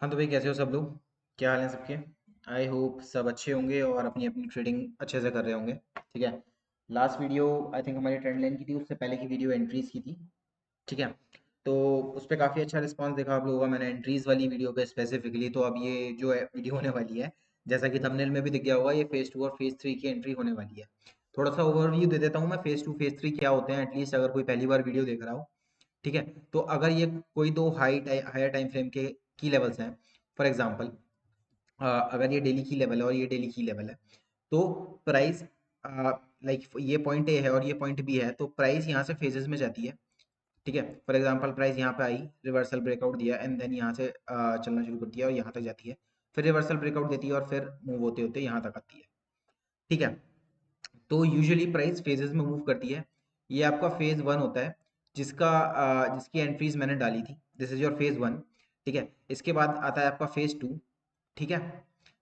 हाँ तो भाई, कैसे हो सब लोग? क्या हाल है सबके? आई होप सब अच्छे होंगे और अपनी अपनी ट्रेडिंग अच्छे से कर रहे होंगे। ठीक है। लास्ट वीडियो आई थिंक हमारी ट्रेंड लाइन की थी, उससे पहले की वीडियो एंट्रीज की थी। ठीक है। तो उस पर काफ़ी अच्छा रिस्पांस देखा आप लोगों का। मैंने एंट्रीज वाली वीडियो पे स्पेसिफिकली, तो अब ये जो वीडियो होने वाली है, जैसा कि थंबनेल में भी दिख गया होगा, ये फेज 2 और फेज 3 की एंट्री होने वाली है। थोड़ा सा ओवरव्यू दे देता हूँ मैं, फेज 2 फेज 3 क्या होते हैं, एटलीस्ट अगर कोई पहली बार वीडियो देख रहा हो। ठीक है। तो अगर ये कोई दो हायर टाइम फ्रेम के की लेवल्स हैं, फॉर एग्जांपल अगर ये डेली की लेवल है और ये डेली की लेवल है, तो प्राइस लाइक ये पॉइंट ए है और ये पॉइंट बी है, तो प्राइस यहाँ से फेजेस में जाती है। ठीक है। फॉर एग्जांपल प्राइस यहाँ पे आई, रिवर्सल ब्रेकआउट दिया एंड देन यहाँ से चलना शुरू करती है और यहाँ तक जाती है। फिर रिवर्सल ब्रेकआउट देती है और फिर मूव होते होते यहाँ तक आती है। ठीक है। तो यूजुअली प्राइस फेजेस में मूव करती है। ये आपका फेज 1 होता है, जिसकी एंट्रीज मैंने डाली थी। This is your phase 1। ठीक है। इसके बाद आता है आपका फेज 2। ठीक है।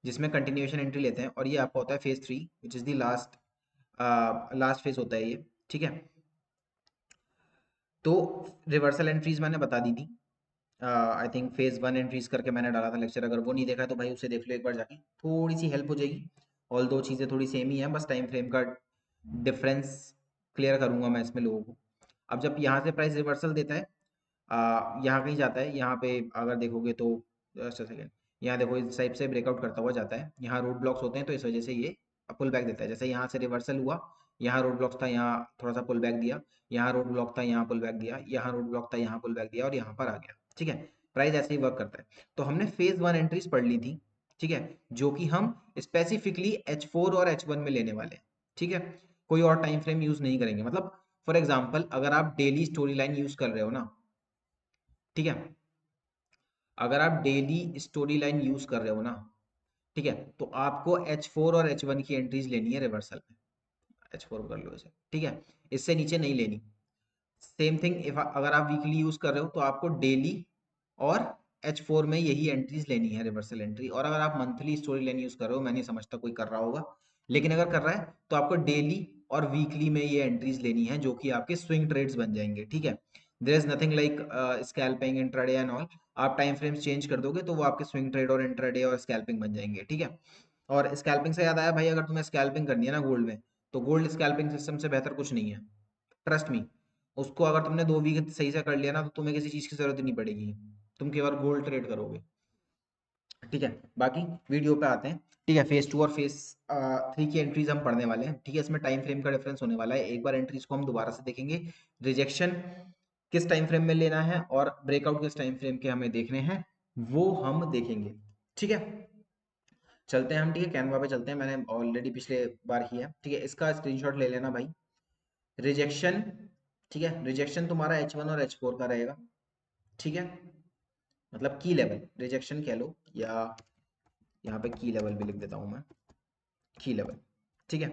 जिसमें कंटिन्यूएशन एंट्री लेते हैं, और ये आपका होता है phase 3, which is the last phase होता है ये। ठीक है। तो रिवर्सल एंट्रीज मैंने बता दी थी। आई थिंक फेज 1 एंट्रीज करके मैंने डाला था लेक्चर, अगर वो नहीं देखा है तो भाई उसे देख लो एक बार जाके, थोड़ी सी हेल्प हो जाएगी। ऑल दो चीज़ें थोड़ी सेम ही हैं, बस टाइम फ्रेम का डिफरेंस क्लियर करूंगा मैं इसमें लोगों को। अब जब यहाँ से प्राइस रिवर्सल देता है, यहाँ कहीं जाता है, यहाँ पे अगर देखोगे तो जस्ट सेकेंड, यहाँ देखो इस टाइप से ब्रेकआउट करता हुआ जाता है, यहाँ रोड ब्लॉक्स होते हैं तो इस वजह से ये पुल बैक देता है। जैसे यहाँ से रिवर्सल हुआ, यहाँ रोड ब्लॉक्स था, यहाँ थोड़ा सा पुल बैक दिया, यहाँ रोड ब्लॉक था, यहाँ पुल बैक दिया, यहाँ रोड ब्लॉक था, यहाँ पुल बैक दिया और यहाँ पर आ गया। ठीक है। प्राइस ऐसे ही वर्क करता है। तो हमने फेज 1 एंट्रीज पढ़ ली थी। ठीक है। जो कि हम स्पेसिफिकली H4 और H1 में लेने वाले हैं। ठीक है। कोई और टाइम फ्रेम यूज नहीं करेंगे। मतलब फॉर एग्जाम्पल अगर आप डेली स्टोरी लाइन यूज कर रहे हो ना, ठीक है, अगर आप डेली स्टोरी लाइन यूज कर रहे हो ना, ठीक है, तो आपको H4 और H1 की एंट्रीज लेनी है रिवर्सल में। H4 कर लो इसे। ठीक है। इससे नीचे नहीं लेनी। सेम थिंग इफ अगर आप वीकली यूज कर रहे हो तो आपको डेली और H4 में यही एंट्रीज लेनी है, रिवर्सल एंट्री। और अगर आप मंथली स्टोरी लाइन यूज कर रहे हो, मैं नहीं समझता कोई कर रहा होगा, लेकिन अगर कर रहा है तो आपको डेली और वीकली में ये एंट्रीज लेनी है, जो कि आपके स्विंग ट्रेड्स बन जाएंगे। ठीक है। There is nothing like scalping, intraday and all. आप टाइम फ्रेम्स चेंज कर दोगे तो वो आपके स्विंग ट्रेड और इंट्राडे और स्कैल्पिंग बन जाएंगे। ठीक है। और स्कैल्पिंग से याद आया भाई, अगर तुम्हें स्कैल्पिंग करनी है ना गोल्ड में, तो गोल्ड स्कैल्पिंग सिस्टम से बेहतर कुछ नहीं है। Trust me. उसको अगर तुमने 2 वीक सही से कर लिया ना, तो तुम्हें किसी चीज की जरूरत ही नहीं पड़ेगी। तुम केवल गोल्ड ट्रेड करोगे। ठीक है। बाकी वीडियो पे आते हैं। ठीक है। फेज 2 और फेज 3 की एंट्रीज हम पढ़ने वाले हैं। ठीक है। इसमें टाइम फ्रेम का डिफरेंस होने वाला है। एक बार एंट्रीज को हम दोबारा से देखेंगे। रिजेक्शन किस टाइम फ्रेम में लेना है और ब्रेकआउट किस टाइम फ्रेम के हमें देखने हैं, वो हम देखेंगे। ठीक है। चलते हैं हम। ठीक है। कैनवा पे चलते हैं, मैंने ऑलरेडी पिछले बार किया। ठीक है। इसका स्क्रीनशॉट ले लेना भाई। रिजेक्शन। ठीक है। रिजेक्शन तुम्हारा H1 और H4 का रहेगा। ठीक है। मतलब की लेवल रिजेक्शन कह लो, या यहाँ पे की लेवल भी लिख देता हूँ मैं, की लेवल। ठीक है।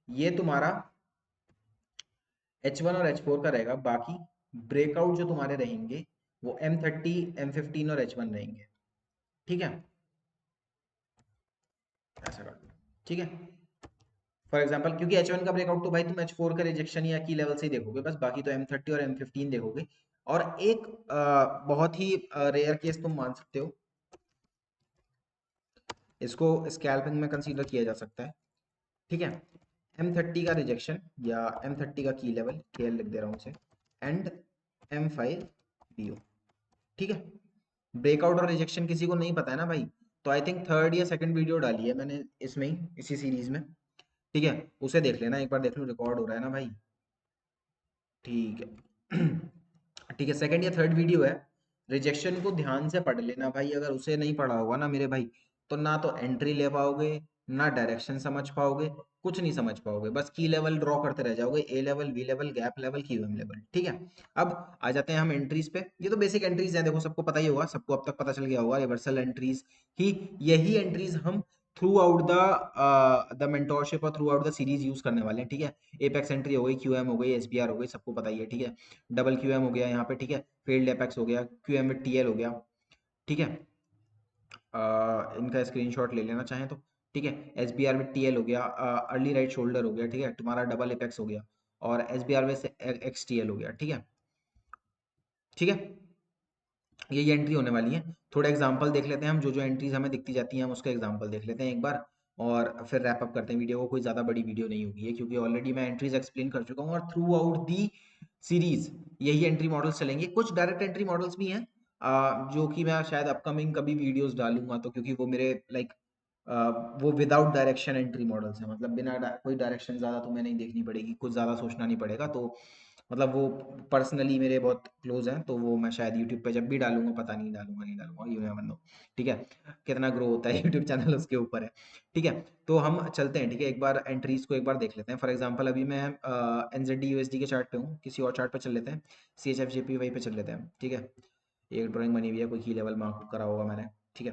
ये तुम्हारा H1 और H4 का रहेगा। बाकी ब्रेकआउट जो तुम्हारे रहेंगे वो M30, M15 और H1 रहेंगे। ठीक है। ऐसा कर लो। ठीक है। फॉर एग्जाम्पल क्योंकि H1 का ब्रेकआउट तो भाई तुम H4 का रिजेक्शन या की लेवल से ही देखोगे बस, बाकी तो M30 और M15 देखोगे। और एक बहुत ही रेयर केस तुम मान सकते हो, इसको स्कैल्पिंग में कंसीडर किया जा सकता है। ठीक है। M30 का रिजेक्शन या M30 का की लेवल, KL लिख दे रहा हूँ उसे, एंड M5 DO। ठीक है। ब्रेकआउट और रिजेक्शन किसी को नहीं पता है ना भाई, तो आई थिंक थर्ड या सेकंड वीडियो डाली है मैंने इसमें ही, इसी सीरीज में। ठीक है। उसे देख लेना एक बार, देख लो रिकॉर्ड हो रहा है ना भाई। ठीक है। ठीक है। सेकंड या थर्ड वीडियो है। रिजेक्शन को ध्यान से पढ़ लेना भाई, अगर उसे नहीं पढ़ा होगा ना मेरे भाई, तो ना तो एंट्री ले पाओगे, ना डायरेक्शन समझ पाओगे, कुछ नहीं समझ पाओगे, बस की लेवल ड्रॉ करते रह जाओगे, A level, B level, gap level, QM level. ठीक है। अब आ जाते हैं हम एंट्रीज पे। ये तो बेसिक एंट्रीज हैं, देखो सबको पता ही होगा, सबको अब तक पता चल गया होगा, रिवर्सल एंट्रीज ही, यही एंट्रीज हम थ्रू आउट द मेंटोरशिप और through out the series use करने वाले हैं। ठीक है। एपेक्स एंट्री हो गई, क्यूएम हो गई, एसबीआर हो गई, सबको पता ही है। ठीक है। डबल क्यूएम हो गया यहाँ पे। ठीक है। फेल्ड एपेक्स हो गया, क्यूएम विद टीएल हो गया। ठीक है। इनका स्क्रीनशॉट ले लेना चाहें तो। ठीक है। एसबीआर विद टीएल हो गया, अर्ली राइट शोल्डर हो गया। ठीक है। तुम्हारा डबल एपेक्स हो गया, और एसबीआर विद एक्स टीएल हो गया। ठीक है। ठीक है। यही एंट्री होने वाली है। थोड़ा एग्जांपल देख लेते हैं हम, जो जो एंट्रीज हमें दिखती जाती हैं हम उसका एग्जांपल देख लेते हैं एक बार, और फिर रैप अप करते हैं वीडियो को। कोई ज़्यादा बड़ी वीडियो नहीं होगी ये, क्योंकि ऑलरेडी मैं एंट्रीज एक्सप्लेन कर चुका हूँ और थ्रू आउट दी सीरीज यही एंट्री मॉडल्स चलेंगे। कुछ डायरेक्ट एंट्री मॉडल्स भी हैं जो कि मैं शायद अपकमिंग कभी वीडियोस डालूंगा, तो क्योंकि वो मेरे लाइक वो विदाउट डायरेक्शन एंट्री मॉडल्स हैं, मतलब बिना कोई डायरेक्शन ज़्यादा तुम्हें नहीं देखनी पड़ेगी, कुछ ज़्यादा सोचना नहीं पड़ेगा। तो मतलब वो पर्सनली मेरे बहुत क्लोज हैं, तो वो मैं शायद यूट्यूब पे जब भी डालूंगा, पता नहीं डालूंगा नहीं डालूंगा, यू नेवर नो। ठीक है, कितना ग्रो होता है यूट्यूब चैनल उसके ऊपर है। ठीक है, तो हम चलते हैं। ठीक है, एक बार एंट्रीज को एक बार देख लेते हैं। फॉर एग्जांपल अभी मैं एनजेडी यूएसडी के चार्ट पे हूँ, किसी और चार्ट पे चल लेते हैं, C H F J P Y पे चल लेते हैं। ठीक है, एक ड्राइंग बनी हुई है, कोई की लेवल मार्क करा होगा मैंने। ठीक है,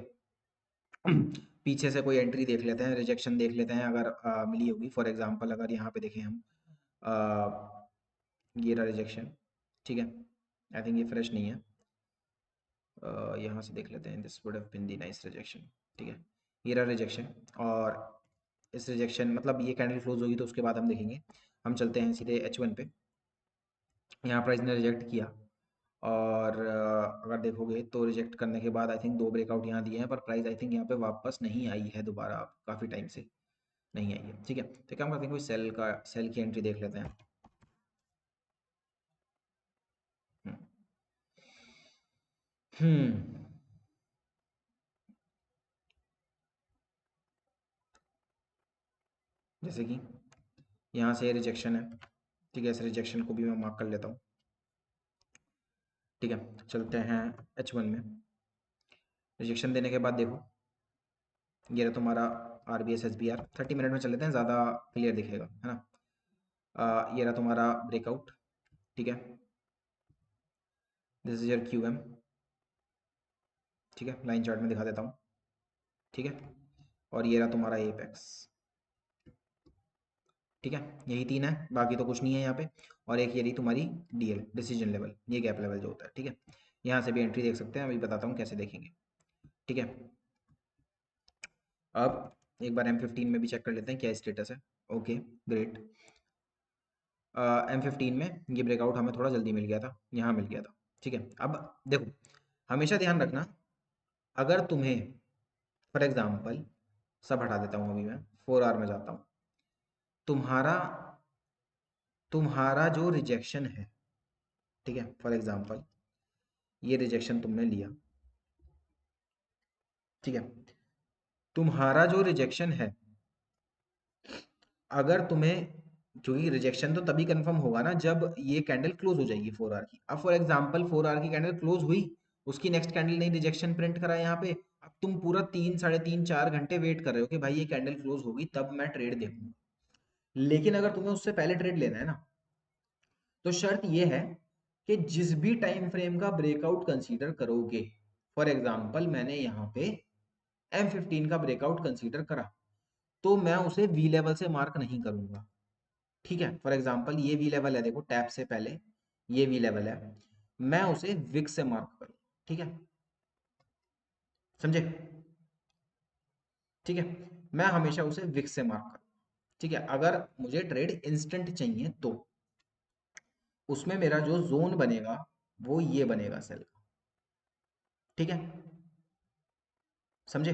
पीछे से कोई एंट्री देख लेते हैं, रिजेक्शन देख लेते हैं अगर मिली होगी। फॉर एग्जांपल अगर यहाँ पे देखें हम, ये रहा रिजेक्शन। ठीक है, आई थिंक ये फ्रेश नहीं है। यहाँ से देख लेते हैं, this would have been the nice rejection. ठीक है, ये रहा रिजेक्शन, और इस रिजेक्शन मतलब ये कैंडल क्लोज होगी तो उसके बाद हम देखेंगे। हम चलते हैं सीधे H1 पे। यहाँ प्राइस ने रिजेक्ट किया, और अगर देखोगे तो रिजेक्ट करने के बाद आई थिंक दो ब्रेकआउट यहाँ दिए हैं, पर प्राइस आई थिंक यहाँ पे वापस नहीं आई है दोबारा, काफ़ी टाइम से नहीं आई है। ठीक है, तो क्या हम करते हैं, कोई सेल की एंट्री देख लेते हैं। हम्म हम्म, जैसे कि यहाँ से रिजेक्शन है। ठीक है, इस रिजेक्शन को भी मैं मार्क कर लेता हूँ। ठीक है, चलते हैं H1 में। रिजेक्शन देने के बाद देखो, ये रहा तुम्हारा RBS SBR। 30 मिनट में चल लेते हैं, ज़्यादा क्लियर दिखेगा, है ना। ये रहा तुम्हारा ब्रेकआउट। ठीक है, दिस इज योर QM। ठीक है, लाइन चार्ट में दिखा देता हूँ। ठीक है, और ये रहा तुम्हारा एपेक्स। ठीक है, यही तीन है, बाकी तो कुछ नहीं है यहाँ पे। और एक ये रही तुम्हारी DL, डिसीजन लेवल, ये गैप लेवल जो होता है। ठीक है, यहाँ से भी एंट्री देख सकते हैं, अभी बताता हूँ कैसे देखेंगे। ठीक है, अब एक बार M15 में भी चेक कर लेते हैं क्या स्टेटस है। Okay, great. M15 में ये ब्रेकआउट हमें थोड़ा जल्दी मिल गया था, यहाँ मिल गया था। ठीक है, अब देखो, हमेशा ध्यान रखना, अगर तुम्हें फॉर एग्जांपल, सब हटा देता हूँ अभी मैं, 4 आवर में जाता हूँ। तुम्हारा तुम्हारा जो रिजेक्शन है, ठीक है, फॉर एग्जांपल ये रिजेक्शन तुमने लिया। ठीक है, तुम्हारा जो रिजेक्शन है, अगर तुम्हें, क्योंकि रिजेक्शन तो तभी कंफर्म होगा ना जब ये कैंडल क्लोज हो जाएगी 4 आवर की। अब फॉर एग्जांपल 4 आवर की कैंडल क्लोज हुई, उसकी नेक्स्ट कैंडल नहीं रिजेक्शन प्रिंट करा यहाँ पे। अब तुम पूरा 3 साढ़े 3 4 घंटे वेट कर रहे हो कि भाई ये कैंडल क्लोज होगी तब मैं ट्रेड देखूंगा। लेकिन अगर तुम्हें उससे पहले ट्रेड लेना है ना, तो शर्त यह है कि जिस भी टाइम फ्रेम का ब्रेकआउट कंसीडर करोगे, फॉर एग्जांपल मैंने यहाँ पे M15 का ब्रेकआउट कंसीडर करा, तो मैं उसे वी लेवल से मार्क नहीं करूंगा। ठीक है, फॉर एग्जांपल ये वी लेवल है, देखो टैप से पहले ये वी लेवल है, मैं उसे विक से मार्क करूँ। ठीक है, समझे। ठीक है, मैं हमेशा उसे विक से मार्क करूँ। ठीक है, अगर मुझे ट्रेड इंस्टेंट चाहिए तो उसमें मेरा जो जोन बनेगा वो ये बनेगा सेल का। ठीक है, समझे।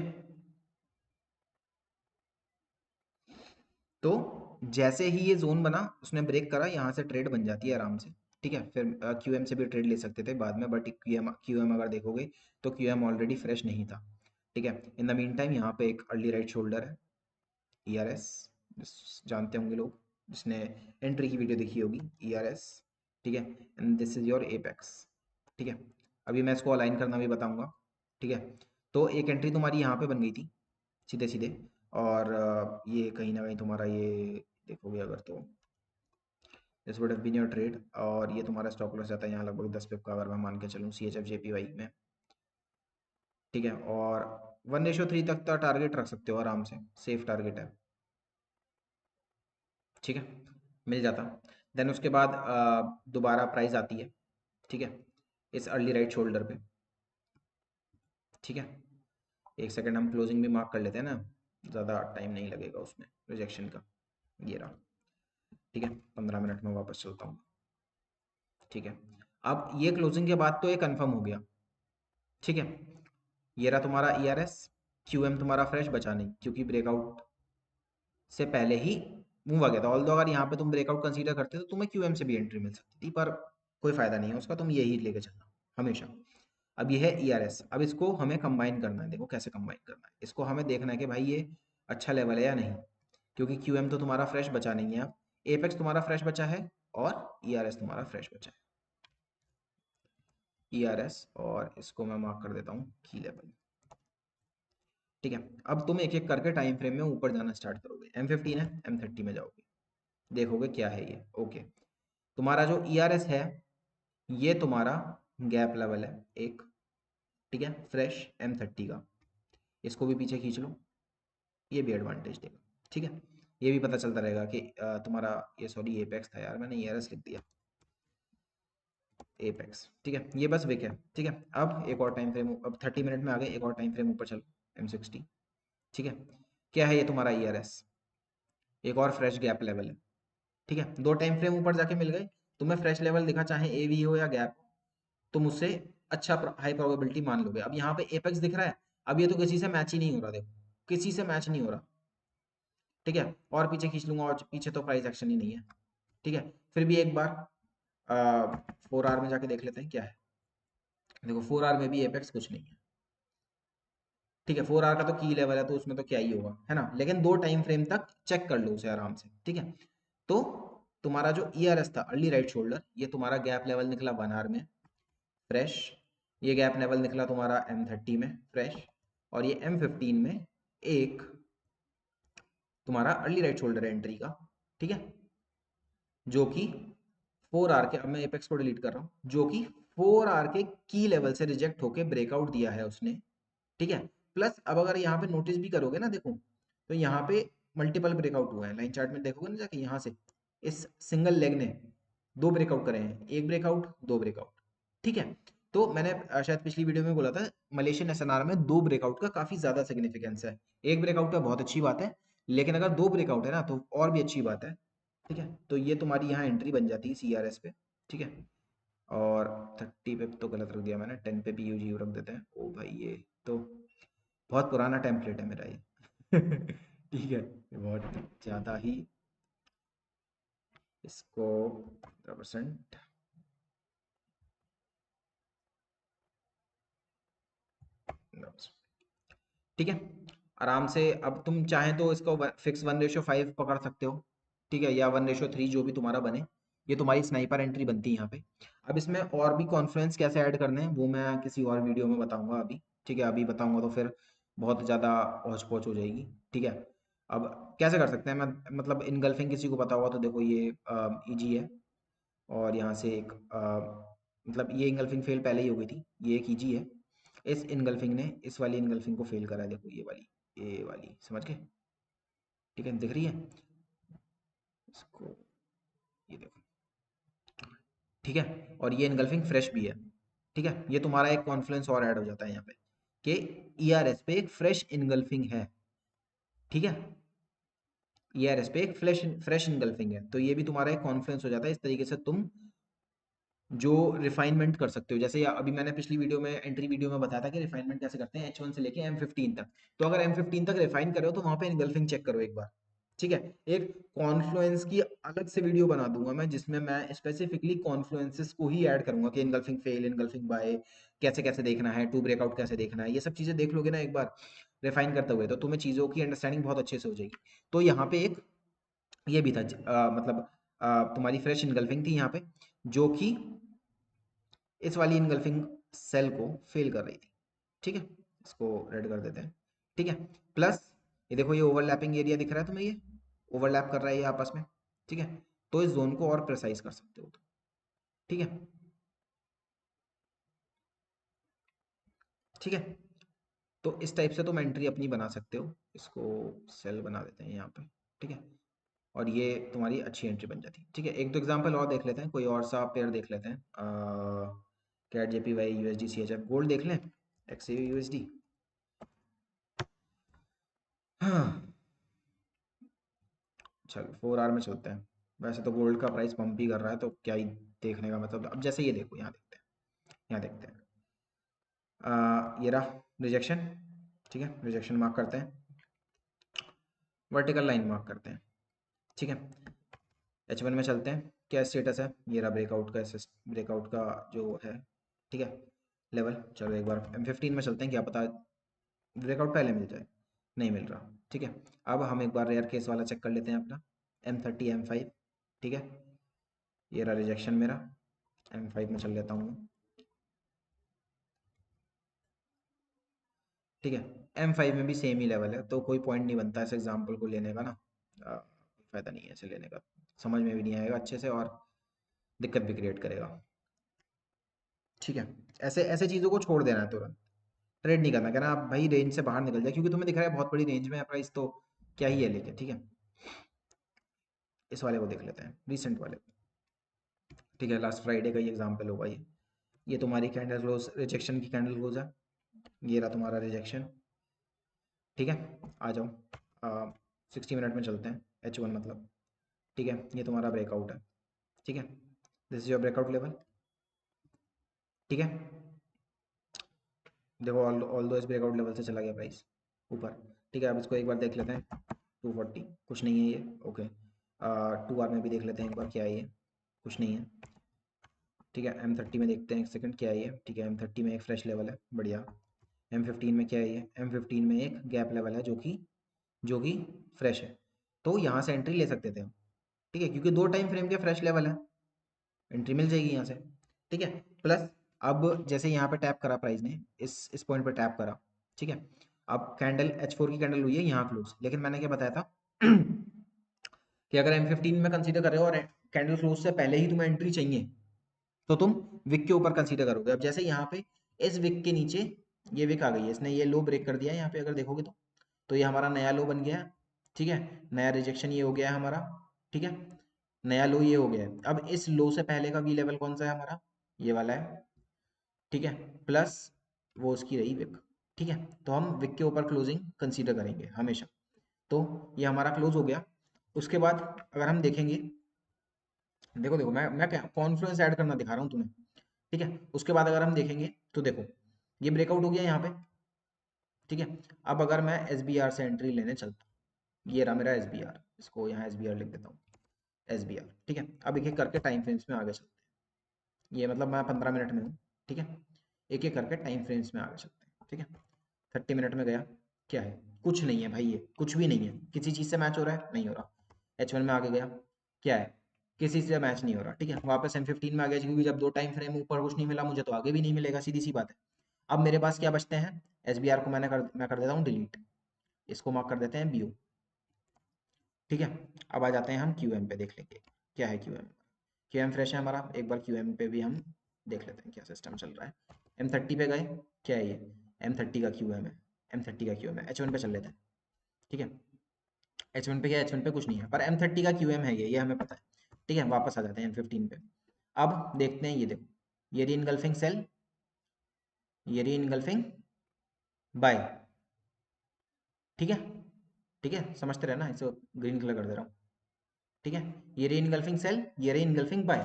तो जैसे ही ये जोन बना, उसने ब्रेक करा, यहाँ से ट्रेड बन जाती है आराम से। ठीक है, फिर QM से भी ट्रेड ले सकते थे बाद में, बट QM अगर देखोगे तो QM ऑलरेडी फ्रेश नहीं था। ठीक है, इन द मीन टाइम यहाँ पे एक अर्ली राइट शोल्डर है, ERS, जानते होंगे लोग, जिसने एंट्री की वीडियो देखी होगी, ERS। ठीक है, and this is your apex. ठीक है, अभी मैं इसको अलाइन करना भी बताऊंगा। ठीक है, तो एक एंट्री तुम्हारी यहाँ पे बन गई थी सीधे सीधे, और ये कहीं ना कहीं तुम्हारा ये देखोगे अगर तो this would have been your trade, और ये तुम्हारा स्टॉप लॉस जाता है यहाँ लगभग 10 पिप का, अगर मैं मान के चलूँ CHF JPY में। ठीक है, और 1:3 तक का टारगेट रख सकते हो आराम से, सेफ टारगेट है। ठीक है, मिल जाता। देन उसके बाद दोबारा प्राइस आती है। ठीक है, इस अर्ली राइट शोल्डर पे। ठीक है, एक सेकंड हम क्लोजिंग भी मार्क कर लेते हैं ना, ज़्यादा टाइम नहीं लगेगा उसमें रिजेक्शन का। ये रहा। ठीक है, 15 मिनट में वापस चलता हूँ। ठीक है, अब ये क्लोजिंग के बाद तो ये कंफर्म हो गया। ठीक है, ये रहा तुम्हारा E R S. Q M तुम्हारा फ्रेश बचा नहीं क्योंकि ब्रेकआउट से पहले ही मूव आ गया था। ऑल्दो अगर यहाँ पे तुम ब्रेकआउट कंसीडर करते तो तुम्हें क्यूएम से भी एंट्री मिल सकती थी, पर कोई फायदा नहीं है उसका, तुम यही लेके चलना हमेशा। अब ये है ई आर एस। अब इसको हमें कंबाइन करना है। देखो कैसे कंबाइन करना है, इसको हमें देखना है कि भाई ये अच्छा लेवल है या नहीं, क्योंकि क्यू एम तो तुम्हारा फ्रेश बचा नहीं है। अब एपेक्स तुम्हारा फ्रेश बचा है और ई आर एस तुम्हारा फ्रेश बचा है। ई आर एस, और इसको मैं मार्क कर देता हूँ की लेवल। ठीक है, अब तुम एक एक करके टाइम फ्रेम में ऊपर जाना स्टार्ट करोगे। M15 है, M30 में जाओगे, देखोगे क्या है ये। ओके, तुम्हारा जो ई आर एस है ये तुम्हारा गैप लेवल है एक। ठीक है, फ्रेश M30 का, इसको भी पीछे खींच लो, ये भी एडवांटेज देगा। ठीक है, ये भी पता चलता रहेगा कि तुम्हारा ये, सॉरी एपेक्स था यार, मैंने ई आर एस लिख दिया, एपेक्स। ठीक है, ये बस विक है। ठीक है, अब एक और टाइम फ्रेम, अब 30 मिनट में आ गए, एक और टाइम फ्रेम ऊपर चलो, M60। ठीक है, क्या है ये तुम्हारा ई आर एस, एक और फ्रेश गैप लेवल है। ठीक है, दो टाइम फ्रेम ऊपर जाके मिल गए, तुम्हें फ्रेश लेवल दिखा, चाहे ए वी हो या गैप, तुम उससे अच्छा हाई प्रोबेबिलिटी मान लोगे। अब यहाँ पे एपेक्स दिख रहा है, अब ये तो किसी से मैच ही नहीं हो रहा, देखो किसी से मैच नहीं हो रहा। ठीक है, और पीछे खींच लूंगा, और पीछे तो प्राइस एक्शन ही नहीं है। ठीक है, फिर भी एक बार 4 आवर में जाके देख लेते हैं क्या है। देखो 4 आवर में भी एपेक्स कुछ नहीं है। ठीक है, 4 आवर का तो की लेवल है, तो उसमें तो क्या ही होगा, है ना, लेकिन दो टाइम फ्रेम तक चेक कर लो उसे आराम से। ठीक है, तो तुम्हारा जो ई आर एस था अर्ली राइट शोल्डर, ये तुम्हारा गैप लेवल निकला 1 आवर में फ्रेश। ये गैप लेवल निकला तुम्हारा M30 में फ्रेश। और ये M15 में एक तुम्हारा अर्ली राइट शोल्डर है एंट्री का। ठीक है, जो कि 4 आवर के, अब मैं एपेक्स को डिलीट कर रहा हूँ, जो कि 4 आवर के की लेवल से रिजेक्ट होके ब्रेकआउट दिया है उसने। ठीक है, प्लस अब अगर यहाँ पे नोटिस भी करोगे ना, देखो तो यहाँ पे मल्टीपल ब्रेकआउट हुआ है। लाइन चार्ट में देखोगे ना जाके, यहाँ से इस सिंगल लेग ने दो ब्रेकआउट करे हैं, एक ब्रेकआउट दो ब्रेकआउट। ठीक है, तो मैंने शायद पिछली वीडियो में बोला था, मलेशियन एसएनआर में दो ब्रेकआउट का काफी ज्यादा सिग्निफिकेंस है। एक ब्रेकआउट है बहुत अच्छी बात है, लेकिन अगर दो ब्रेकआउट है ना तो और भी अच्छी बात है। ठीक है, तो ये तुम्हारी यहाँ एंट्री बन जाती है CRS पे। ठीक है, और 30 पे तो गलत रख दिया मैंने, 10 पे भी यूजी रख देते हैं। ओ भाई ये तो बहुत पुराना टेम्पलेट है मेरा ये। ठीक है, ये बहुत ज़्यादा ही, इसको 15%। ठीक है, आराम से। अब तुम चाहे तो इसको फिक्स 1:5 पकड़ सकते हो। ठीक है, या 1:3, जो भी तुम्हारा बने। ये तुम्हारी स्नाइपर एंट्री बनती है यहाँ पे। अब इसमें और भी कॉन्फ्लुएंस कैसे ऐड करने हैं वो मैं किसी और वीडियो में बताऊंगा अभी। ठीक है, अभी बताऊंगा तो फिर बहुत ज़्यादा हौच पौच हो जाएगी। ठीक है, अब कैसे कर सकते हैं, मैं मतलब इनगल्फिंग किसी को पता होगा तो देखो ये इजी है। और यहाँ से एक मतलब ये इनगल्फिंग फेल पहले ही हो गई थी, ये एक इजी है। इस इनगल्फिंग ने इस वाली इनगल्फिंग को फेल करा है, देखो ये वाली, ये वाली समझ गए। ठीक है, दिख रही है इसको, ये देखो। ठीक है, और ये इनगल्फिंग फ्रेश भी है। ठीक है, ये तुम्हारा एक कॉन्फ्लुएंस और ऐड हो जाता है यहाँ पे कि ERS पे एक फ्रेश इनगल्फिंग है। ठीक है, ERS पे एक फ्रेश फ्रेश इनगल्फिंग है, तो ये भी तुम्हारा एक कॉन्फ्लुएंस हो जाता है। इस तरीके से तुम जो रिफाइनमेंट कर सकते हो, जैसे अभी मैंने पिछली वीडियो में, एंट्री वीडियो में बताया था कि रिफाइनमेंट कैसे करते हैं H1 से लेके M15 तक। तो अगर M15 तक रिफाइन करो तो वहां पे इनगल्फिंग चेक करो एक बार। ठीक है, एक कॉन्फ्लुएंस की अलग से वीडियो बना दूंगा मैं, जिसमें मैं स्पेसिफिकली कॉन्फ्लुएंसेस को ही ऐड करूंगा कि इनगल्फिंग फेल, इनगल्फिंग बाय कैसे कैसे देखना है, टू ब्रेकआउट कैसे देखना है। ये सब चीजें देख लोगे ना एक बार रिफाइन करते हुए, तो तुम्हें चीजों की अंडरस्टैंडिंग बहुत अच्छे से हो जाएगी। तो यहाँ पे एक ये भी था, मतलब तुम्हारी फ्रेश इनगल्फिंग थी यहाँ पे, जो कि इस वाली इनगल्फिंग सेल को फेल कर रही थी। ठीक है, इसको रेड कर देते हैं। ठीक है, प्लस ये देखो, ये ओवरलैपिंग एरिया दिख रहा है तुम्हें, ये ओवरलैप कर रहा है ये आपस में। ठीक है, तो इस जोन को और प्रिसाइज कर सकते हो तुम। ठीक है, ठीक है, तो इस टाइप से तुम एंट्री अपनी बना सकते हो। इसको सेल बना देते हैं यहाँ पे। ठीक है, और ये तुम्हारी अच्छी एंट्री बन जाती है। ठीक है, एक दो एग्जांपल और देख लेते हैं, कोई और सा पेयर देख लेते हैं। CAD JPY USD CHF gold देख लें, XAU USD। हाँ, चलो 4 आवर में चलते हैं। वैसे तो गोल्ड का प्राइस पंप ही कर रहा है, तो क्या ही देखने का मतलब। अब जैसे ये देखो, यहाँ देखते हैं, यहाँ देखते हैं। ये रहा रिजेक्शन, ठीक है, रिजेक्शन मार्क करते हैं, वर्टिकल लाइन मार्क करते हैं, ठीक है। H1 में चलते हैं, क्या स्टेटस है, ये रहा ब्रेकआउट का जो है, ठीक है, लेवल। चलो एक बार M15 में चलते हैं, क्या पता ब्रेकआउट पहले मिल जाए, नहीं मिल रहा, ठीक है। अब हम एक बार रेयर केस वाला चेक कर लेते हैं अपना M30 M5, ठीक है, ये रहा रिजेक्शन मेरा, M5 में चल लेता हूँ मैं, ठीक है। M5 में भी सेम ही लेवल है, तो कोई पॉइंट नहीं बनता इस एग्जाम्पल को लेने का ना, फायदा नहीं है इसे लेने का, समझ में भी नहीं आएगा अच्छे से और दिक्कत भी क्रिएट करेगा, ठीक है। ऐसे ऐसे चीज़ों को छोड़ देना है तुरंत, ट्रेड नहीं करना, कहना आप भाई रेंज से बाहर निकल जाए, क्योंकि तुम्हें दिख रहा है बहुत बड़ी रेंज में है प्राइस, तो क्या ही है लेके, ठीक है। इस वाले को देख लेते हैं, रिसेंट वाले, ठीक है, लास्ट फ्राइडे का ये एग्जाम्पल होगा ये तुम्हारी कैंडल क्लोज, रिजेक्शन की कैंडल क्लोज है, ये रहा तुम्हारा रिजेक्शन, ठीक है। आ जाओ 60 मिनट में चलते हैं, H1 मतलब, ठीक है, ये तुम्हारा ब्रेकआउट है, ठीक है, this is your breakout level, ठीक है। देखो ऑल दो इस ब्रेकआउट लेवल से चला गया प्राइस ऊपर, ठीक है। अब इसको एक बार देख लेते हैं, 240 कुछ नहीं है ये, ओके। 2 आर में भी देख लेते हैं एक बार, क्या है ये, कुछ नहीं है, ठीक है। M30 में देखते हैं एक सेकंड, क्या है ये, ठीक है, M30 में एक फ्रेश लेवल है, बढ़िया। M15 में क्या है ये, M15 में एक गैप लेवल है जो कि फ्रेश है, तो यहाँ से एंट्री ले सकते थे हम, ठीक है, क्योंकि 2 टाइम फ्रेम के फ्रेश लेवल है, एंट्री मिल जाएगी यहाँ से, ठीक है। प्लस अब जैसे यहाँ पे टैप करा प्राइस ने, इस पॉइंट पे टैप करा, ठीक है। अब कैंडल H4 की कैंडल हुई है यहाँ क्लोज, लेकिन मैंने क्या बताया था कि अगर M15 में कंसीडर कर रहे हो और कैंडल क्लोज से पहले ही तुम्हें एंट्री चाहिए, तो तुम विक के ऊपर कंसीडर करोगे। अब जैसे यहाँ पे इस विक के नीचे ये विक आ गई है, इसने ये लो ब्रेक कर दिया है यहाँ पे, अगर देखोगे तो ये हमारा नया लो बन गया, ठीक है, नया रिजेक्शन ये हो गया है हमारा, ठीक है, नया लो ये हो गया है। अब इस लो से पहले का वी लेवल कौन सा है हमारा, ये वाला है, ठीक है, प्लस वो उसकी रही विक, ठीक है। तो हम विक के ऊपर क्लोजिंग कंसीडर करेंगे हमेशा, तो ये हमारा क्लोज हो गया। उसके बाद अगर हम देखेंगे, देखो देखो मैं क्या कॉन्फ्लुएंस ऐड करना दिखा रहा हूँ तुम्हें, ठीक है। उसके बाद अगर हम देखेंगे तो देखो ये ब्रेकआउट हो गया यहाँ पे, ठीक है। अब अगर मैं SBR से एंट्री लेने चलता हूँ, ये रहा मेरा SBR, इसको यहाँ SBR लिख देता हूँ, SBR, ठीक है। अब एक एक करके टाइम फ्रेम्स में आगे चलते हैं, ये मतलब मैं 15 मिनट में हूँ, ठीक है, एक एक करके टाइम फ्रेम्स में आगे चलते हैं, ठीक है। 30 मिनट में गया, क्या है, कुछ नहीं है भाई, ये कुछ भी नहीं है, किसी चीज़ से मैच हो रहा है, नहीं हो रहा। H1 में आगे गया, क्या है, किसी से मैच नहीं हो रहा, ठीक है। वापस M15 में आ गया, क्योंकि जब 2 टाइम फ्रेम ऊपर कुछ नहीं मिला मुझे, तो आगे भी नहीं मिलेगा, सीधी सी बात है। अब मेरे पास क्या बचते हैं, SBR को मैं कर देता हूँ डिलीट, इसको मार्क कर देते हैं BO, ठीक है। अब आ जाते हैं हम QM पे, देख लेंगे क्या है QM फ्रेश है हमारा, एक बार QM पे भी हम देख लेते हैं क्या सिस्टम चल रहा है। M30 पे गए, क्या है ये, M30 का QM है, M30 का QM है। H1 पे चल लेते हैं, ठीक है। H1 पे क्या, H1 पे कुछ नहीं है, पर M30 का QM है ये हमें पता है, ठीक है। वापस आ जाते हैं M15 पे, अब देखते हैं, ये देखो, ये री इनगल्फिंग सेल, ये री इनगल्फिंग बाय, ठीक है, ठीक है, समझते रहना, इसे ग्रीन कलर कर दे रहा हूँ, ठीक है। ये रे इनगल्फिंग सेल, ये रे इनगल्फिंग बाय,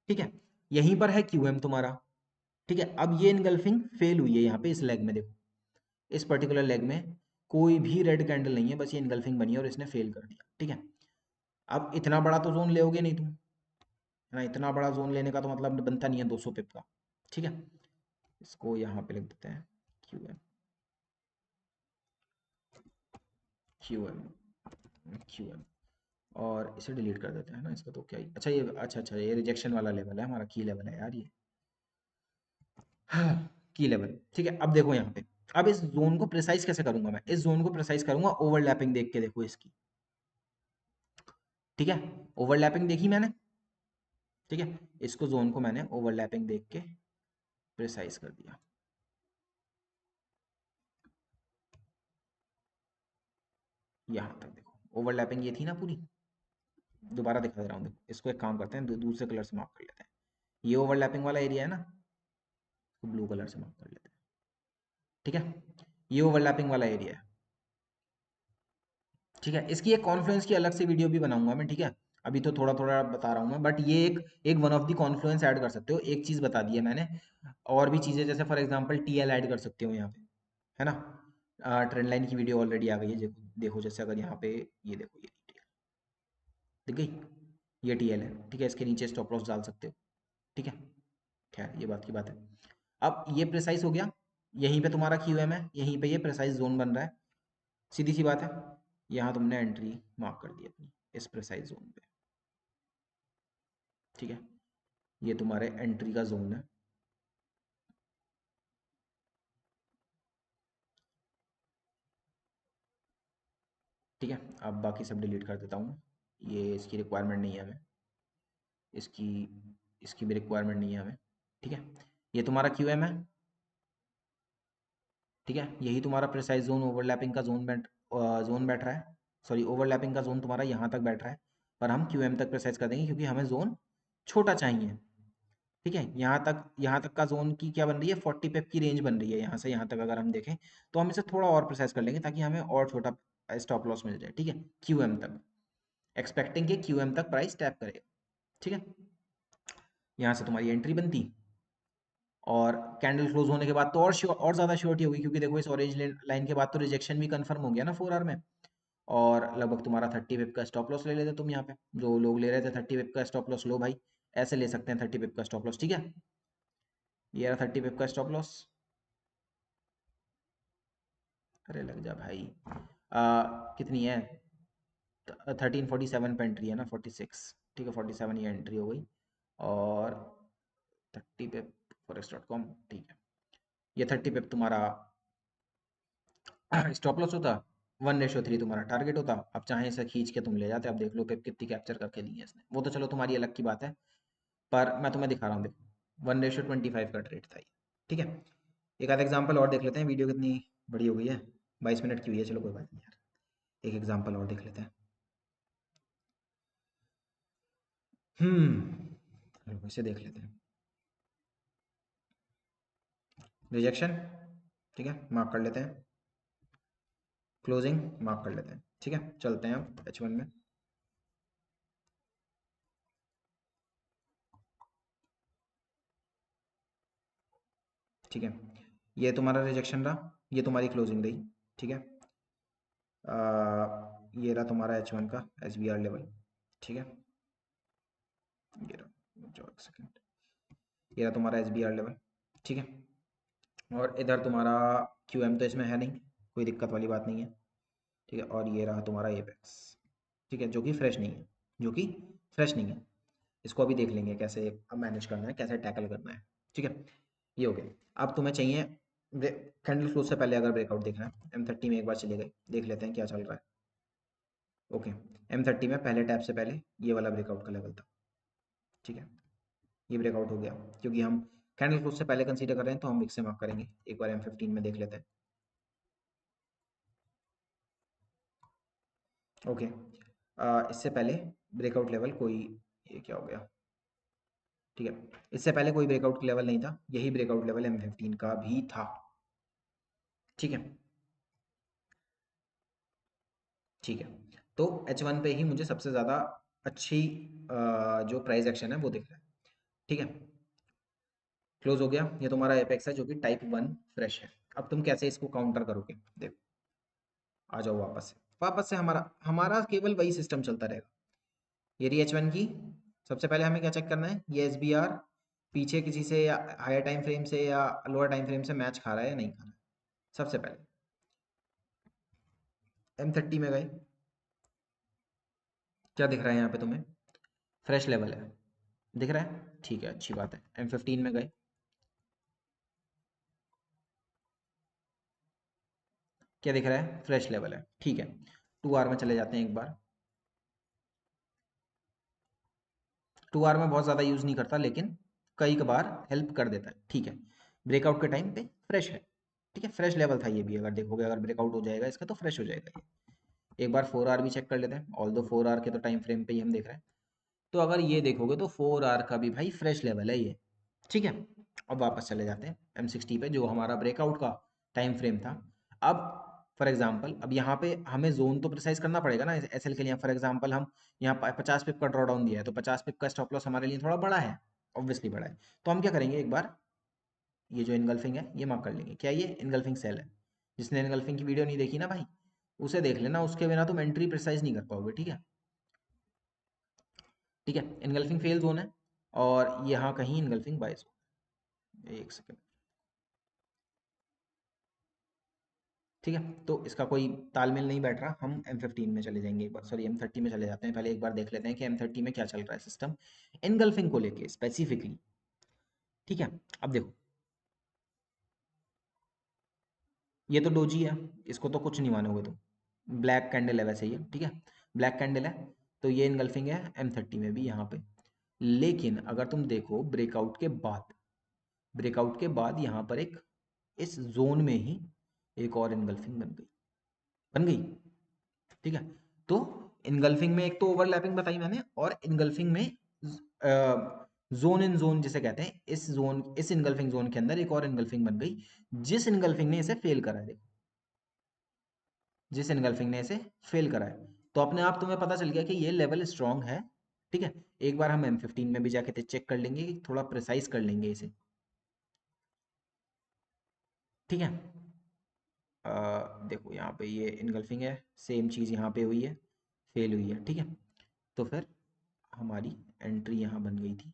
ठीक है। यहीं पर है QM तुम्हारा, ठीक है। अब ये इनगल्फिंग फेल हुई है यहाँ पे, इस लेग में देखो, इस पर्टिकुलर लेग में कोई भी रेड कैंडल नहीं है, बस ये इनगल्फिंग बनी है और इसने फेल कर दिया, ठीक है। अब इतना बड़ा तो जोन लेोगे नहीं तुम, है ना, इतना बड़ा जोन लेने का तो मतलब बनता नहीं है 200 पिप का, ठीक है। इसको यहाँ पे लिख देते हैं QM, QM, QM, और इसे डिलीट कर देते हैं ना, इसका तो क्या ही, अच्छा ये, अच्छा ये रिजेक्शन वाला लेवल है हमारा, की लेवल है यार ये, की लेवल, ठीक है। अब देखो यहाँ पे, अब इस जोन को प्रिसाइज कैसे करूंगा मैं, इस जोन को प्रिसाइज करूंगा ओवरलैपिंग देख के, देखो इसकी, ठीक है, ओवरलैपिंग देखी मैंने, ठीक है। इसको जोन को मैंने ओवरलैपिंग देख के प्रिसाइज कर दिया, यहाँ तक देखो ओवरलैपिंग ये थी ना पूरी, दोबारा दिखा दे रहा हूँ, देखो इसको एक काम करते हैं, दूसरे कलर से मार्क कर लेते हैं, ये ओवरलैपिंग वाला एरिया है ना, तो ब्लू कलर से मार्क कर लेते हैं, ठीक है। ये ओवरलैपिंग वाला एरिया है, ठीक है। इसकी एक कॉन्फ्रेंस की अलग से वीडियो भी बनाऊंगा मैं, ठीक है, अभी तो थोड़ा थोड़ा बता रहा हूँ मैं, बट ये एक one of the Confluence add कर सकते हो, एक चीज़ बता दी है मैंने। और भी चीज़ें जैसे फॉर एग्जांपल टीएल ऐड कर सकते हो यहाँ पे, है ना। ट्रेंड लाइन की वीडियो ऑलरेडी आ गई है, देखो देखो, जैसे अगर यहाँ पे ये देखो, ये दिख गई, ये टीएल है, ठीक है। इसके नीचे स्टॉप लॉस डाल सकते हो, ठीक है। खैर ये बात की बात है। अब ये प्रिसाइज हो गया, यहीं पे तुम्हारा क्यूएम है, यहीं पे ये प्रिसाइज जोन बन रहा है, सीधी सी बात है। यहाँ तुमने एंट्री मार्क कर दी अपनी इस प्रिसाइज जोन पे, ठीक है। ये तुम्हारे एंट्री का जोन है, ठीक है। अब बाकी सब डिलीट कर देता हूँ, ये इसकी रिक्वायरमेंट नहीं है हमें, इसकी इसकी भी रिक्वायरमेंट नहीं है हमें, ठीक है। ये तुम्हारा क्यूएम है, ठीक है। यही तुम्हारा प्रिसाइज जोन, ओवरलैपिंग का जोन बैठ रहा है, सॉरी ओवरलैपिंग का जोन तुम्हारा यहाँ तक बैठ रहा है, पर हम क्यूएम तक प्रिसाइज कर देंगे क्योंकि हमें जोन छोटा चाहिए, ठीक है। यहाँ तक का जोन की क्या बन रही है, 40 पिप की रेंज बन रही है, यहाँ से यहाँ तक अगर हम देखें तो हम इसे थोड़ा और प्रोसेस कर लेंगे ताकि हमें और छोटा स्टॉप लॉस मिल जाए, ठीक है। क्यूएम तक एक्सपेक्टिंग के क्यूएम तक प्राइस टैप करेगा, ठीक है। यहाँ से तुम्हारी एंट्री बनती, और कैंडल क्लोज होने के बाद तो और ज़्यादा श्योरिटी होगी, क्योंकि देखो इस ऑरेंज लाइन के बाद तो रिजेक्शन भी कंफर्म हो गया ना 4 आवर में। और लगभग तुम्हारा 30 पिप का स्टॉप लॉस ले लेते तुम, यहाँ पे जो लोग ले रहे थे 30 पिप का स्टॉप लॉस, लो भाई ऐसे ले सकते हैं 30 पिप का स्टॉप लॉस, ठीक है। ये रहा 30 पिप का स्टॉप लॉस। अरे लग जा भाई, कितनी है, 1347 पे एंट्री है ना, 46, ठीक है। 47 ये एंट्री हो गई, और 30 पे forex.com, ठीक है। ये 30 पे तुम्हारा स्टॉप लॉस होता, 1:3 तुम्हारा टारगेट होता। अब चाहे इसे खींच के तुम ले जाते, अब देख लो पेप कितनी कैप्चर करके दी है इसने, वो तो चलो तुम्हारी अलग की बात है, पर मैं तुम्हें दिखा रहा हूँ, देखो 1:25 का ट्रेड था ये, ठीक है। एक आध एग्जाम्पल और देख लेते हैं, वीडियो कितनी बड़ी हो गई है, 22 मिनट की हुई है, चलो कोई बात नहीं यार, एक एग्जाम्पल और देख लेते हैं। चलो इसे देख लेते हैं, रिजेक्शन, ठीक है, मार्क कर लेते हैं, क्लोजिंग मार्क कर लेते हैं, ठीक है। चलते हैं अब H1 में, ठीक है। ये तुम्हारा रिजेक्शन रहा, ये तुम्हारी क्लोजिंग रही, ठीक है। ये रहा तुम्हारा H1 का SBR लेवल, ठीक है। ये रहा, जो एक सेकेंड, ये रहा तुम्हारा SBR लेवल, ठीक है। और इधर तुम्हारा QM तो इसमें है नहीं, कोई दिक्कत वाली बात नहीं है, ठीक है। और ये रहा तुम्हारा एपेक्स, ठीक है, जो कि फ्रेश नहीं है, जो कि फ्रेश नहीं है। इसको अभी देख लेंगे कैसे अब मैनेज करना है, कैसे टैकल करना है, ठीक है। ये हो गया। अब तुम्हें चाहिए कैंडल क्लोज से पहले अगर ब्रेकआउट देखना है, M30 में एक बार चले गए, देख लेते हैं क्या चल रहा है। ओके, M30 में पहले टैप से पहले ये वाला ब्रेकआउट का लेवल था, ठीक है। ये ब्रेकआउट हो गया, क्योंकि हम कैंडल क्लोज से पहले कंसीडर कर रहे हैं तो हम विक से मार्क करेंगे। एक बार M15 में देख लेते हैं, ओके। इससे पहले ब्रेकआउट लेवल कोई, ये क्या हो गया, ठीक है। इससे पहले कोई ब्रेकआउट लेवल नहीं था, यही ब्रेकआउट लेवल M15 का भी था, ठीक है, ठीक है। तो H1 पे ही मुझे सबसे ज़्यादा अच्छी जो प्राइस एक्शन है वो दिख रहा है, ठीक है। क्लोज हो गया, ये तुम्हारा एपेक्स है जो कि टाइप 1 फ्रेश है। अब तुम कैसे इसको काउंटर करोगे, देखो आ जाओ वापस से, हमारा हमारा केवल वही सिस्टम चलता रहेगा। ये रही H1 की, सबसे पहले हमें क्या चेक करना है, ये SBR पीछे किसी से या हायर टाइम फ्रेम से या लोअर टाइम फ्रेम से मैच खा रहा है या नहीं खा रहा है। सबसे पहले M30 में गए, क्या दिख रहा है यहाँ पे तुम्हें, फ्रेश लेवल है, दिख रहा है, ठीक है, अच्छी बात है। M15 में गए, क्या दिख रहा है, फ्रेश लेवल है, ठीक है। 2 आवर में चले जाते हैं एक बार, 2 आवर में बहुत ज़्यादा यूज़ नहीं करता, लेकिन कई कबार हेल्प कर देता है, ठीक है। ब्रेकआउट के टाइम पे फ्रेश है, ठीक है, फ्रेश लेवल था ये भी, अगर देखोगे अगर ब्रेकआउट हो जाएगा इसका तो फ्रेश हो जाएगा ये। एक बार 4 आवर भी चेक कर लेते हैं, ऑल दो 4 आवर के तो टाइम फ्रेम पे ही हम देख रहे हैं, तो अगर ये देखोगे तो 4 आवर का भी भाई फ्रेश लेवल है ये, ठीक है। अब वापस चले जाते हैं M60 पे, जो हमारा ब्रेकआउट का टाइम फ्रेम था। अब फॉर एग्जाम्पल अब यहाँ पे हमें जोन तो प्रिसाइज करना पड़ेगा ना एसएल के लिए। फॉर एग्जाम्पल हम यहाँ 50 पिप का ड्रॉ डाउन दिया है, तो 50 पिप का स्टॉप लॉस हमारे लिए थोड़ा बड़ा है, ऑब्वियसली बड़ा है। तो हम क्या करेंगे, एक बार ये जो इनगल्फिंग है ये मार्क कर लेंगे। क्या ये इनगल्फिंग सेल है? जिसने इनगल्फिंग की वीडियो नहीं देखी ना भाई, उसे देख लेना, उसके बिना तुम एंट्री प्रिसाइज नहीं कर पाओगे। ठीक है, ठीक है। इनगल्फिंग फेल जोन है और यहाँ कहीं इनगल्फिंग बाय जोन। एक सेकेंड, ठीक है। तो इसका कोई तालमेल नहीं बैठ रहा, हम M15 में चले जाएंगे एक बार, सॉरी M30 में चले जाते हैं। पहले एक बार देख लेते हैं कि M30 में क्या चल रहा है सिस्टम इनगल्फिंग को लेके स्पेसिफिकली। ठीक है, अब देखो ये तो डोजी है, इसको तो कुछ नहीं मानोगे तुम, ब्लैक कैंडल है वैसे ये, ठीक है, ब्लैक कैंडल है। तो ये इनगल्फिंग है M30 में भी यहाँ पे। लेकिन अगर तुम देखो ब्रेकआउट के बाद यहाँ पर एक इस जोन में ही एक और इनगल्फिंग बन गई, ठीक है। तो इनगल्फिंग में एक तो ओवरलैपिंग बताई मैंने, और इनगल्फिंग में जोन इन जोन जिसे कहते हैं, इस इनगल्फिंग जोन के अंदर एक और इनगल्फिंग बन गई, जिस इनगल्फिंग ने इसे फेल करा है। देखो, जिस इनगल्फिंग ने इसे फेल करा है, तो अपने आप तुम्हें पता चल गया कि ये लेवल स्ट्रांग है। ठीक है, एक बार हम M15 में भी जाके चेक कर लेंगे, कि थोड़ा प्रिसाइज कर लेंगे इसे। ठीक है, देखो यहाँ पे ये इनगल्फिंग है, सेम चीज़ यहाँ पे हुई है, फेल हुई है। ठीक है, तो फिर हमारी एंट्री यहाँ बन गई थी।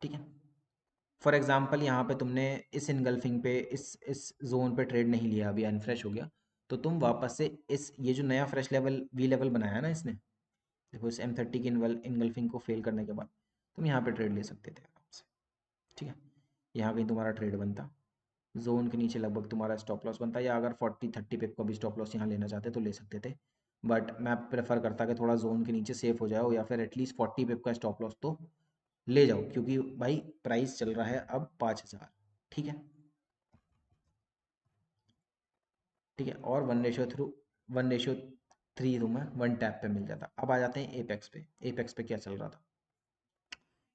ठीक है, फॉर एग्जांपल यहाँ पे तुमने इस इनगल्फिंग पे इस जोन पे ट्रेड नहीं लिया, अभी अनफ्रेश हो गया, तो तुम वापस से इस ये जो नया फ्रेश लेवल वी लेवल बनाया है ना इसने, देखो इस M30 की इनगल्फिंग को फेल करने के बाद तुम यहाँ पे ट्रेड ले सकते थे आराम से। ठीक है, यहाँ कहीं तुम्हारा ट्रेड बनता, जोन के नीचे लगभग तुम्हारा स्टॉप लॉस बनता, या अगर 40-30 पिप का भी स्टॉप लॉस यहाँ लेना चाहते तो ले सकते थे। बट मैं प्रेफर करता कि थोड़ा जोन के नीचे सेफ हो जाओ, या फिर एटलीस्ट 40 पिप का स्टॉप लॉस तो ले जाओ, क्योंकि भाई प्राइस चल रहा है अब 5,000। ठीक है, ठीक है, और 1:3 तुम्हें वन टैप पे मिल जाता। अब आ जाते हैं एपेक्स पे। एपेक्स पे क्या चल रहा था?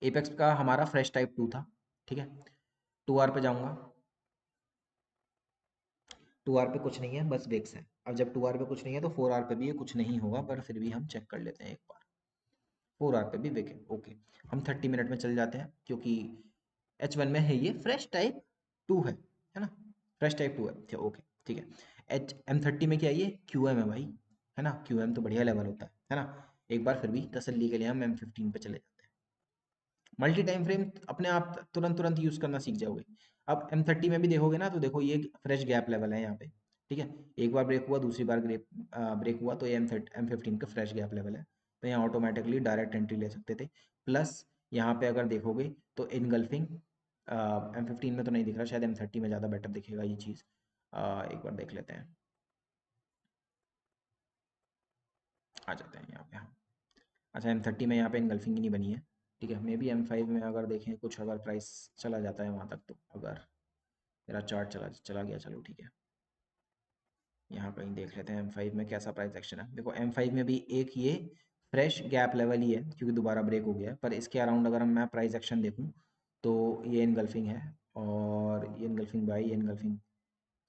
एपेक्स का हमारा फ्रेश टाइप 2 था। ठीक है, 2R पे जाऊंगा, 2R पे कुछ नहीं है, बस वेक्स है। अब जब 2R पे कुछ नहीं है तो 4R पे भी ये कुछ नहीं होगा, पर फिर भी हम चेक कर लेते हैं एक बार। 4R पे भी वेक है, ओके। हम 30 मिनट में चल जाते हैं, क्योंकि H1 में है, ये फ्रेश टाइप 2 है ना, फ्रेश टाइप 2 है, ठीक, ओके, ठीक है। M30 में क्या है, ये QM है भाई, है ना, QM तो बढ़िया लेवल होता है ना। एक बार फिर भी तसल्ली के लिए हम M15 पे चले जाते हैं। मल्टी टाइम फ्रेम अपने आप तुरंत तुरंत यूज करना सीख जाओगे। अब M30 में भी देखोगे ना, तो देखो ये फ्रेश गैप लेवल है यहाँ पे। ठीक है, एक बार ब्रेक हुआ, दूसरी बार ब्रेक हुआ, तो ये M15 का फ्रेश गैप लेवल है, तो यहाँ ऑटोमेटिकली डायरेक्ट एंट्री ले सकते थे। प्लस यहाँ पे अगर देखोगे तो इनगल्फिंग M15 में तो नहीं दिख रहा, शायद M30 में ज़्यादा बेटर दिखेगा ये चीज़। एक बार देख लेते हैं, आ जाते हैं यहाँ पे। हाँ, अच्छा, M30 में यहाँ पे इनगल्फिंग ही नहीं बनी है। ठीक है, मे बी M5 में अगर देखें कुछ, अगर प्राइस चला जाता है वहाँ तक, तो अगर मेरा चार्ट चला चला गया, चलो ठीक है, यहाँ कहीं देख लेते हैं M5 में कैसा प्राइस एक्शन है। देखो M5 में भी एक ये फ्रेश गैप लेवल ही है, क्योंकि दोबारा ब्रेक हो गया है, पर इसके अराउंड अगर मैं प्राइस एक्शन देखूँ तो ये इनगल्फिंग है, और ये इनगल्फिंग बाय, ये इनगल्फिंग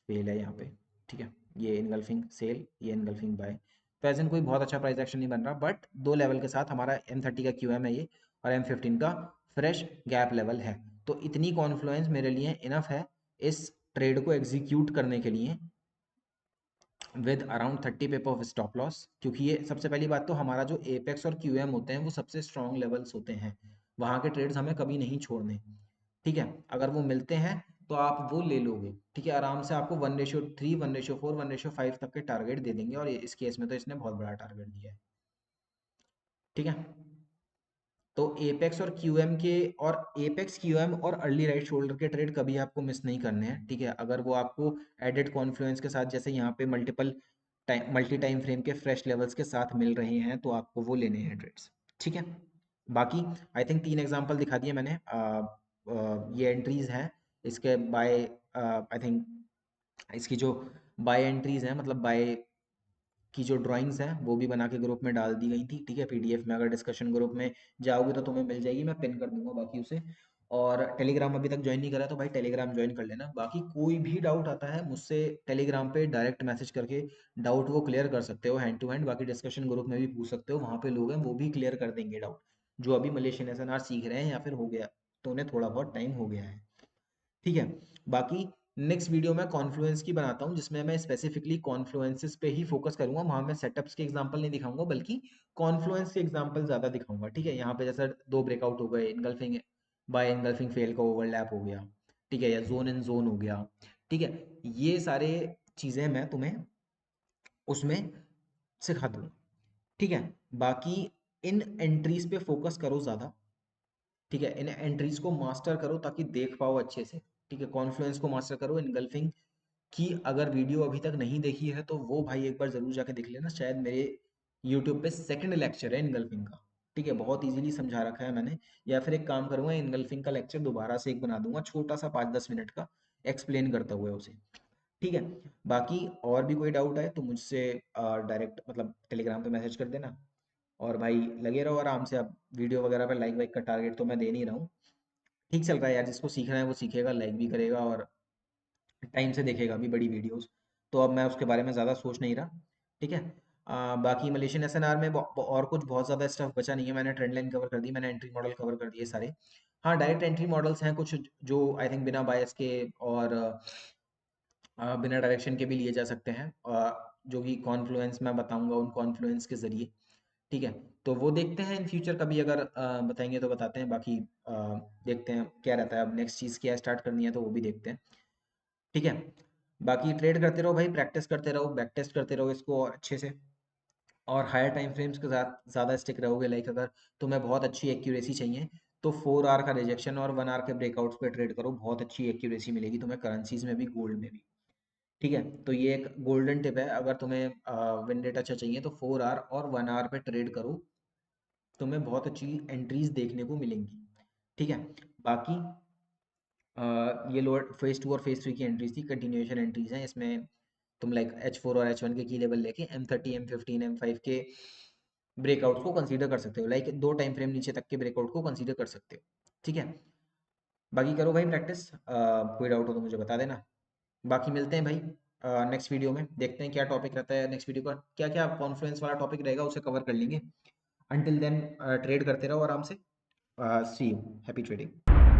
फेल है यहाँ पे। ठीक है, ये इनगल्फिंग सेल, ये इनगल्फिंग बाय। प्रेजेंट कोई बहुत अच्छा प्राइस एक्शन नहीं बन रहा, बट दो लेवल के साथ हमारा M30 का QM है ये, और M15 का फ्रेश गैप लेवल है। तो इतनी कॉन्फ्लुएंस मेरे लिए इनफ है इस ट्रेड को एग्जीक्यूट करने के लिए, with around 30 pip of stop loss, क्योंकि ये सबसे पहली बात तो हमारा जो एपेक्स और QM होते हैं वो सबसे स्ट्रॉन्ग लेवल्स होते हैं, वहाँ के ट्रेड्स हमें कभी नहीं छोड़ने। ठीक है, अगर वो मिलते हैं तो आप वो ले लोगे। ठीक है, आराम से आपको 1:3, 1:4, 1:5 तक के टारगेट दे देंगे, और इस केस में तो इसने बहुत बड़ा टारगेट दिया है। ठीक है, तो एपेक्स और क्यूएम के, और एपेक्स क्यूएम और अर्ली राइट शोल्डर के ट्रेड कभी आपको मिस नहीं करने हैं। ठीक है, अगर वो आपको एडेड कॉन्फ्लुएंस के साथ, जैसे यहाँ पे मल्टी टाइम फ्रेम के फ्रेश लेवल्स के साथ मिल रहे हैं, तो आपको वो लेने हैं ट्रेड्स। ठीक है, बाकी आई थिंक 3 एग्जांपल दिखा दिए मैंने। ये एंट्रीज हैं इसके बाय, आई थिंक इसकी जो बाय एंट्रीज हैं, मतलब बाय की जो ड्राइंग्स हैं वो भी बना के ग्रुप में डाल दी गई थी। ठीक है, PDF में, अगर डिस्कशन ग्रुप में जाओगे तो तुम्हें मिल जाएगी, मैं पिन कर दूंगा बाकी उसे। और टेलीग्राम अभी तक ज्वाइन नहीं करा तो भाई टेलीग्राम ज्वाइन कर लेना। बाकी कोई भी डाउट आता है मुझसे टेलीग्राम पे डायरेक्ट मैसेज करके डाउट वो क्लियर कर सकते हो हैंड टू हैंड। बाकी डिस्कशन ग्रुप में भी पूछ सकते हो, वहाँ पे लोग हैं वो भी क्लियर कर देंगे डाउट, जो अभी मलेशियन एसएनआर सीख रहे हैं या फिर हो गया तो उन्हें थोड़ा बहुत टाइम हो गया है। ठीक है। बाकी नेक्स्ट वीडियो में कॉन्फ्लुएंस की बनाता हूँ, जिसमें मैं स्पेसिफिकली कॉन्फ्लुएंसेस पे ही फोकस करूंगा। वहां मैं सेटअप्स के एग्जांपल नहीं दिखाऊंगा बल्कि कॉन्फ्लुएंस के एग्जांपल ज्यादा दिखाऊंगा। ठीक है, यहाँ पे जैसा दो ब्रेकआउट हो गए, इनगल्फिंग बाय इनगल्फिंग फेल का ओवरलैप हो गया, ठीक है, या जोन इन जोन हो गया। ठीक है, ये सारे चीजें मैं तुम्हें उसमें सिखा दूंगा। ठीक है। बाकी इन एंट्रीज पे फोकस करो ज्यादा। ठीक है, इन एंट्रीज को मास्टर करो ताकि देख पाओ अच्छे से। ठीक है, कॉन्फ्लुएंस को मास्टर करो, इनगल्फिंग की अगर वीडियो अभी तक नहीं देखी है तो वो भाई एक बार जरूर जाके देख लेना। शायद मेरे यूट्यूब पे सेकंड लेक्चर है इनगल्फिंग का। ठीक है, बहुत इजीली समझा रखा है मैंने। या फिर एक काम करूंगा, इनगल्फिंग का लेक्चर दोबारा से एक बना दूंगा, छोटा सा 5-10 मिनट का, एक्सप्लेन करता हुए उसे। ठीक है। बाकी और भी कोई डाउट है तो मुझसे डायरेक्ट मतलब टेलीग्राम पे मैसेज कर देना। और भाई लगे रहो आराम से। अब वीडियो वगैरह पे लाइक वाइक का टारगेट तो मैं दे नहीं रहा हूँ। ठीक चल रहा है यार, जिसको सीखना है वो सीखेगा, लाइक भी करेगा और टाइम से देखेगा भी बड़ी वीडियोस। तो अब मैं उसके बारे में ज़्यादा सोच नहीं रहा। ठीक है। बाकी मलेशियन एसएनआर में और कुछ बहुत ज़्यादा स्टफ बचा नहीं है। मैंने ट्रेंड लाइन कवर कर दी, मैंने एंट्री मॉडल कवर कर दिए सारे। हाँ, डायरेक्ट एंट्री मॉडल्स हैं कुछ जो आई थिंक बिना बायस के और बिना डायरेक्शन के भी लिए जा सकते हैं, जो कि कॉन्फ्लुएंस मैं बताऊंगा उन कॉन्फ्लुएंस के ज़रिए। ठीक है, तो वो देखते हैं इन फ्यूचर कभी अगर बताएंगे तो बताते हैं। बाकी अ, देखते हैं क्या रहता है, अब नेक्स्ट चीज़ क्या स्टार्ट करनी है तो वो भी देखते हैं। ठीक है। बाकी ट्रेड करते रहो भाई, प्रैक्टिस करते रहो, बैक टेस्ट करते रहो इसको और अच्छे से। और हायर टाइम फ्रेम्स के साथ ज़्यादा स्टिक रहोगे। लाइक अगर तुम्हें बहुत अच्छी एक्यूरेसी चाहिए तो 4 आवर का रिजेक्शन और 1 आवर के ब्रेकआउट्स पे ट्रेड करो, बहुत अच्छी एक्यूरेसी मिलेगी तुम्हें करेंसीज में भी, गोल्ड में भी। ठीक है, तो ये एक गोल्डन टिप है। अगर तुम्हें विन रेट अच्छा चाहिए तो 4 आवर और 1 आवर पे ट्रेड करो, तुम्हें बहुत अच्छी एंट्रीज देखने को मिलेंगी। ठीक है। बाकी ये लोअर फेज 2 और फेज 3 की एंट्रीज थी, कंटिन्यूएशन एंट्रीज हैं इसमें। तुम लाइक H4 और H1 के की लेवल लेके M30 M15 M5 के ब्रेकआउट्स को कंसीडर कर सकते हो। लाइक 2 टाइम फ्रेम नीचे तक के ब्रेकआउट को कंसीडर कर सकते हो। ठीक है। बाकी करो भाई प्रैक्टिस, कोई डाउट हो तो मुझे बता देना। बाकी मिलते हैं भाई नेक्स्ट वीडियो में, देखते हैं क्या टॉपिक रहता है नेक्स्ट वीडियो का, क्या क्या कॉन्फ्लुएंस वाला टॉपिक रहेगा उसे कवर कर लेंगे। अंटिल देन ट्रेड करते रहो आराम से। सी यू, हैप्पी ट्रेडिंग।